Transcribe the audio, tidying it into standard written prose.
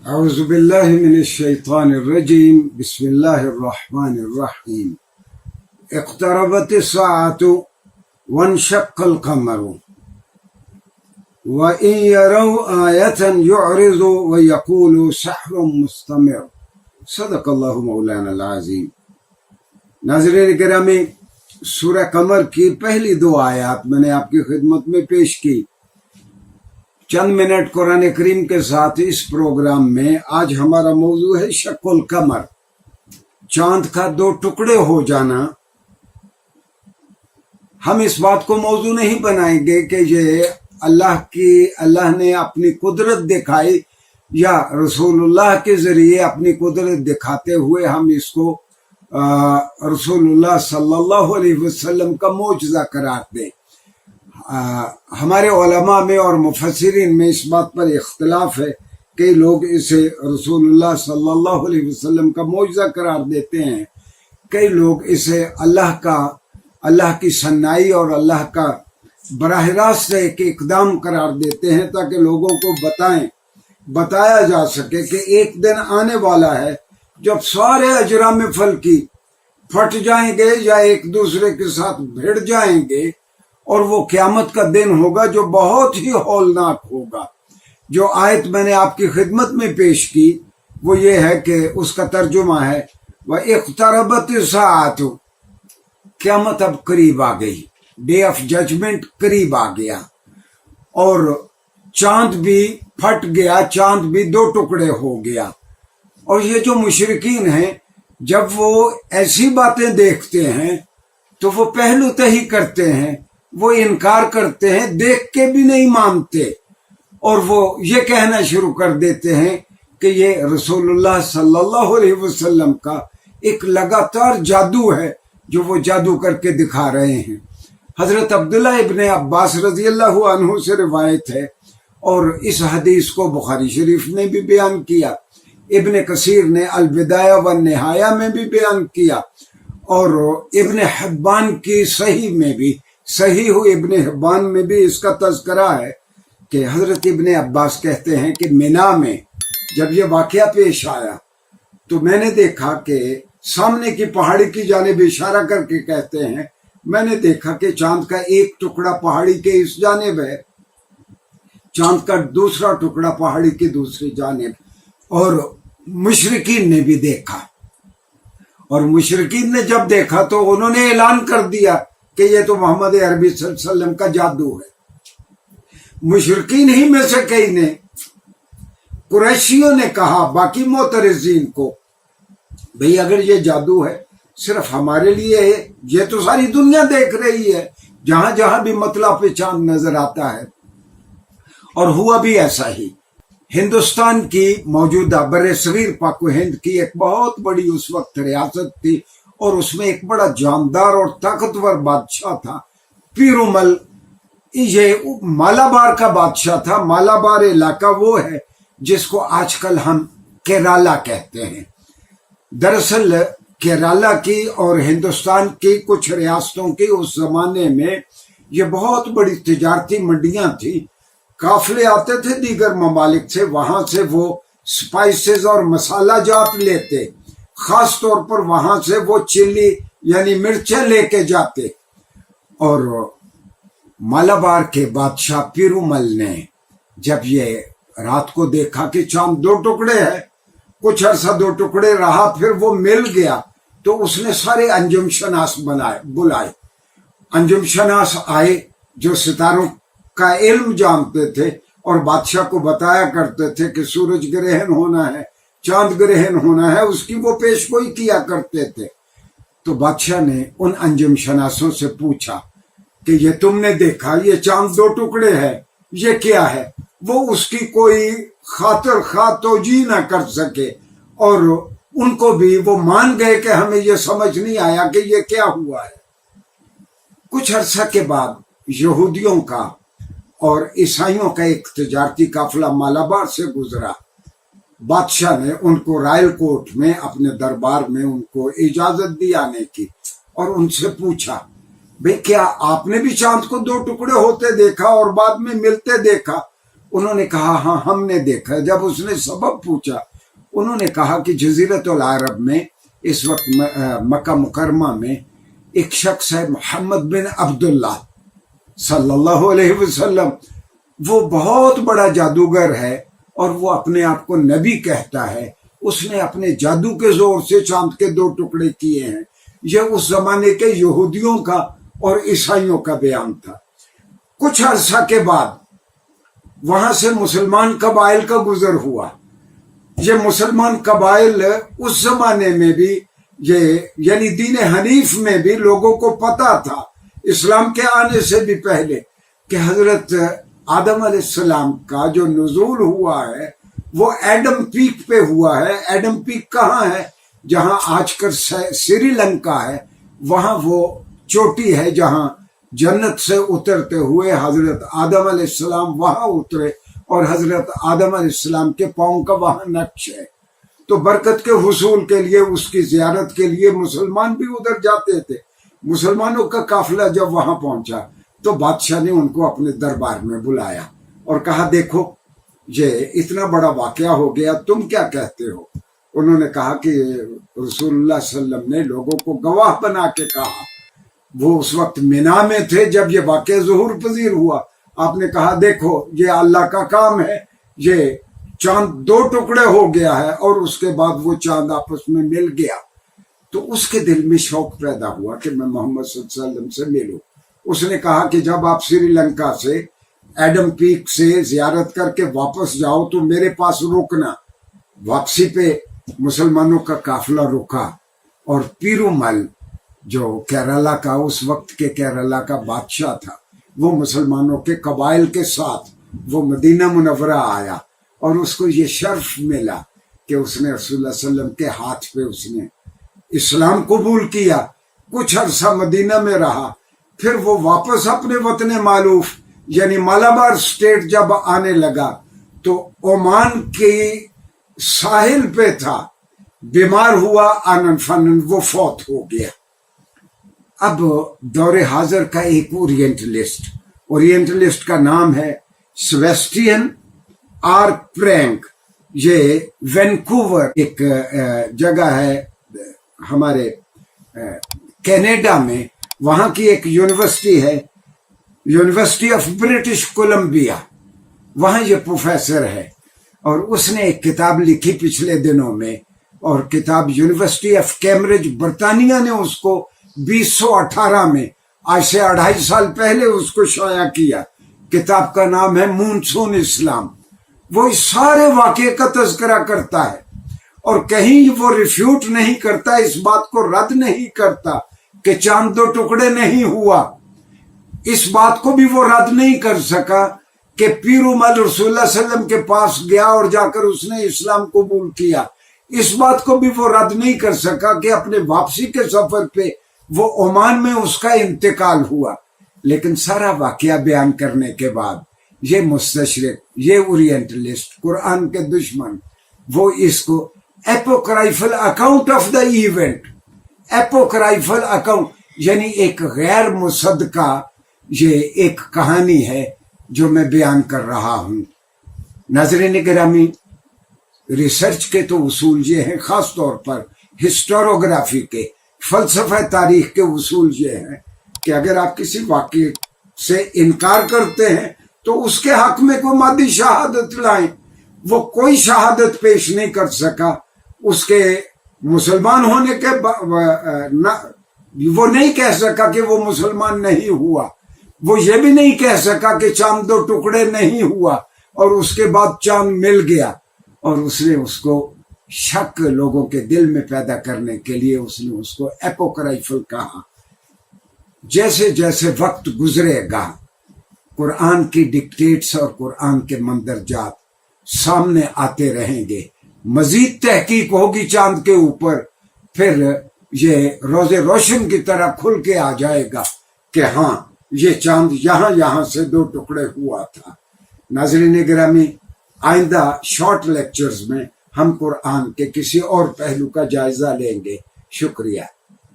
أعوذ بالله من الشيطان الرجيم بسم الله الرحمن الرحيم اقتربت الساعة وانشق القمر وإن يروا آية يعرضوا ويقولوا سحر مستمر صدق اللہ مولانا العظیم۔ ناظرین گرامی، سورہ قمر کی پہلی دو آیات میں نے آپ کی خدمت میں پیش کی۔ چند منٹ قرآن کریم کے ساتھ اس پروگرام میں آج ہمارا موضوع ہے شق القمر، چاند کا دو ٹکڑے ہو جانا۔ ہم اس بات کو موضوع نہیں بنائیں گے کہ یہ اللہ نے اپنی قدرت دکھائی یا رسول اللہ کے ذریعے اپنی قدرت دکھاتے ہوئے ہم اس کو رسول اللہ صلی اللہ علیہ وسلم کا معجزہ قرار دیں۔ ہمارے علماء میں اور مفسرین میں اس بات پر اختلاف ہے، کئی لوگ اسے رسول اللہ صلی اللہ علیہ وسلم کا معجزہ قرار دیتے ہیں، کئی لوگ اسے اللہ کی صنائی اور اللہ کا براہ راست ایک اقدام قرار دیتے ہیں تاکہ لوگوں کو بتایا جا سکے کہ ایک دن آنے والا ہے جب سارے اجرام فلکی پھٹ جائیں گے یا ایک دوسرے کے ساتھ بھیڑ جائیں گے، اور وہ قیامت کا دن ہوگا جو بہت ہی ہولناک ہوگا۔ جو آیت میں نے آپ کی خدمت میں پیش کی وہ یہ ہے کہ اس کا ترجمہ ہے وَاِقْتَرَبَتِ السَّاعَةُ، قیامت اب قریب آ گئی، ڈے آف ججمنٹ قریب آ گیا، اور چاند بھی پھٹ گیا، چاند بھی دو ٹکڑے ہو گیا۔ اور یہ جو مشرکین ہیں جب وہ ایسی باتیں دیکھتے ہیں تو وہ پہلو تہی کرتے ہیں، وہ انکار کرتے ہیں، دیکھ کے بھی نہیں مانتے، اور وہ یہ کہنا شروع کر دیتے ہیں کہ یہ رسول اللہ صلی اللہ علیہ وسلم کا ایک لگاتار جادو ہے جو وہ جادو کر کے دکھا رہے ہیں۔ حضرت عبداللہ ابن عباس رضی اللہ عنہ سے روایت ہے، اور اس حدیث کو بخاری شریف نے بھی بیان کیا، ابن کثیر نے البدایہ والنہایہ میں بھی بیان کیا، اور ابن حبان کی صحیح ابن حبان میں بھی اس کا تذکرہ ہے کہ حضرت ابن عباس کہتے ہیں کہ مینا میں جب یہ واقعہ پیش آیا تو میں نے دیکھا کہ سامنے کی پہاڑی کی جانب اشارہ کر کے کہتے ہیں، میں نے دیکھا کہ چاند کا ایک ٹکڑا پہاڑی کے اس جانب ہے، چاند کا دوسرا ٹکڑا پہاڑی کی دوسری جانب، اور مشرکین نے بھی دیکھا، اور مشرکین نے جب دیکھا تو انہوں نے اعلان کر دیا کہ یہ تو محمد عربی صلی اللہ علیہ وسلم کا جادو ہے۔ مشرکین ہی میں سے کئی نے، قریشیوں نے کہا باقی معترضین کو، بھئی اگر یہ جادو ہے صرف ہمارے لیے ہے، یہ تو ساری دنیا دیکھ رہی ہے، جہاں جہاں بھی مطلع پہ چاند نظر آتا ہے۔ اور ہوا بھی ایسا ہی۔ ہندوستان کی موجودہ برصغیر پاک و ہند کی ایک بہت بڑی اس وقت ریاست تھی، اور اس میں ایک بڑا جاندار اور طاقتور بادشاہ تھا، پیرومل۔ یہ مالابار کا بادشاہ تھا۔ مالابار علاقہ وہ ہے جس کو آج کل ہم کیرالا کہتے ہیں۔ دراصل کیرالا کی اور ہندوستان کی کچھ ریاستوں کی اس زمانے میں یہ بہت بڑی تجارتی منڈیاں تھیں، قافلے آتے تھے دیگر ممالک سے، وہاں سے وہ سپائسز اور مسالہ جات لیتے، خاص طور پر وہاں سے وہ چلی یعنی مرچیں لے کے جاتے۔ اور مالابار کے بادشاہ پیرومل نے جب یہ رات کو دیکھا کہ چاند دو ٹکڑے ہے، کچھ عرصہ دو ٹکڑے رہا، پھر وہ مل گیا، تو اس نے سارے انجم شناس بلائے۔ انجم شناس آئے جو ستاروں کا علم جانتے تھے اور بادشاہ کو بتایا کرتے تھے کہ سورج گرہن ہونا ہے، چاند گرہن ہونا ہے، اس کی وہ پیش گوئی کیا کرتے تھے۔ تو بادشاہ نے ان انجم شناسوں سے پوچھا کہ یہ تم نے دیکھا یہ چاند دو ٹکڑے ہے، یہ کیا ہے؟ وہ اس کی کوئی خاطر خواہ توجیہ نہ کر سکے، اور ان کو بھی وہ مان گئے کہ ہمیں یہ سمجھ نہیں آیا کہ یہ کیا ہوا ہے۔ کچھ عرصہ کے بعد یہودیوں کا اور عیسائیوں کا ایک تجارتی قافلہ مالابار سے گزرا۔ بادشاہ نے ان کو رائل کورٹ میں اپنے دربار میں ان کو اجازت دی آنے کی، اور ان سے پوچھا بھئی کیا آپ نے بھی چاند کو دو ٹکڑے ہوتے دیکھا اور بعد میں ملتے دیکھا؟ انہوں نے کہا ہاں ہم نے دیکھا. جب اس نے سبب پوچھا انہوں نے کہا کہ جزیرت العرب میں اس وقت مکہ مکرمہ میں ایک شخص ہے محمد بن عبداللہ صلی اللہ علیہ وسلم. وہ بہت بڑا جادوگر ہے اور وہ اپنے آپ کو نبی کہتا ہے. اس نے اپنے جادو کے زور سے چاند کے 2 ٹکڑے کیے ہیں. یہ اس زمانے کے یہودیوں کا اور عیسائیوں کا بیان تھا. کچھ عرصہ کے بعد وہاں سے مسلمان قبائل کا گزر ہوا. یہ مسلمان قبائل اس زمانے میں بھی یعنی دین حنیف میں بھی لوگوں کو پتا تھا اسلام کے آنے سے بھی پہلے کہ حضرت آدم علیہ السلام کا جو نزول ہوا ہے وہ ایڈم پیک پہ ہوا ہے. ایڈم پیک کہاں ہے؟ جہاں آج کل سری لنکا ہے. وہاں وہ چوٹی ہے جہاں جنت سے اترتے ہوئے حضرت آدم علیہ السلام وہاں اترے اور حضرت آدم علیہ السلام کے پاؤں کا وہاں نقش ہے. تو برکت کے حصول کے لیے اس کی زیارت کے لیے مسلمان بھی ادھر جاتے تھے. مسلمانوں کا قافلہ جب وہاں پہنچا تو بادشاہ نے ان کو اپنے دربار میں بلایا اور کہا دیکھو یہ اتنا بڑا واقعہ ہو گیا، تم کیا کہتے ہو؟ انہوں نے کہا کہ رسول اللہ صلی اللہ علیہ وسلم نے لوگوں کو گواہ بنا کے کہا. وہ اس وقت مینا میں تھے جب یہ واقعہ ظہور پذیر ہوا. آپ نے کہا دیکھو یہ اللہ کا کام ہے، یہ چاند 2 ٹکڑے ہو گیا ہے اور اس کے بعد وہ چاند آپس میں مل گیا. تو اس کے دل میں شوق پیدا ہوا کہ میں محمد صلی اللہ علیہ وسلم سے ملوں. اس نے کہا کہ جب آپ سری لنکا سے ایڈم پیک سے زیارت کر کے واپس جاؤ تو میرے پاس رکنا. واپسی پہ مسلمانوں کا قافلہ رکا اور پیرومل جو کیرالہ کا اس وقت کے کیرالہ کا بادشاہ تھا وہ مسلمانوں کے قبائل کے ساتھ وہ مدینہ منورہ آیا اور اس کو یہ شرف ملا کہ اس نے رسول اللہ صلی اللہ علیہ وسلم کے ہاتھ پہ اس نے اسلام قبول کیا. کچھ عرصہ مدینہ میں رہا، پھر وہ واپس اپنے وطن معلوف یعنی مالابار سٹیٹ جب آنے لگا تو عمان کی ساحل پہ تھا، بیمار ہوا، آنن فنن وہ فوت ہو گیا. اب دور حاضر کا ایک اورینٹلسٹ کا نام ہے سیباسٹین آر پرینک. یہ وینکوور ایک جگہ ہے ہمارے کینیڈا میں، وہاں کی ایک یونیورسٹی ہے، یونیورسٹی آف برٹش کولمبیا. وہاں یہ پروفیسر ہے اور اس نے ایک کتاب لکھی پچھلے دنوں میں، اور کتاب یونیورسٹی آف کیمبرج برطانیہ نے اس کو 2018 میں آج سے 2.5 سال پہلے اس کو شائع کیا. کتاب کا نام ہے مونسون اسلام. وہ اس سارے واقعے کا تذکرہ کرتا ہے اور کہیں وہ ریفیوٹ نہیں کرتا، اس بات کو رد نہیں کرتا کہ چاند 2 ٹکڑے نہیں ہوا. اس بات کو بھی وہ رد نہیں کر سکا کہ پیرومل رسول اللہ صلی اللہ علیہ وسلم کے پاس گیا اور جا کر اس نے اسلام قبول کیا. اس بات کو بھی وہ رد نہیں کر سکا کہ اپنے واپسی کے سفر پہ وہ عمان میں اس کا انتقال ہوا. لیکن سارا واقعہ بیان کرنے کے بعد یہ مستشرق، یہ اورینٹلسٹ، قرآن کے دشمن، وہ اس کو apocryphal account of the event, apocryphal account یعنی ایک غیر مصدقہ یہ ایک کہانی ہے جو میں بیان کر رہا ہوں. ناظرین گرامی، ریسرچ کے تو اصول یہ ہیں، خاص طور پر ہسٹوروگرافی کے، فلسفہ تاریخ کے اصول یہ ہیں کہ اگر آپ کسی واقعے سے انکار کرتے ہیں تو اس کے حق میں کوئی مادی شہادت لائیں. وہ کوئی شہادت پیش نہیں کر سکا اس کے مسلمان ہونے کے وہ نہیں کہہ سکا کہ وہ مسلمان نہیں ہوا. وہ یہ بھی نہیں کہہ سکا کہ چاند 2 ٹکڑے نہیں ہوا اور اس کے بعد چاند مل گیا. اور اس نے اس کو شک لوگوں کے دل میں پیدا کرنے کے لیے اس نے اس کو اپوکرائفل کہا. جیسے جیسے وقت گزرے گا قرآن کی ڈکٹیٹس اور قرآن کے مندرجات سامنے آتے رہیں گے، مزید تحقیق ہوگی چاند کے اوپر، پھر یہ روز روشن کی طرح کھل کے آ جائے گا کہ ہاں یہ چاند یہاں سے 2 ٹکڑے ہوا تھا. ناظرین گرامی، آئندہ شارٹ لیکچرز میں ہم قرآن کے کسی اور پہلو کا جائزہ لیں گے. شکریہ.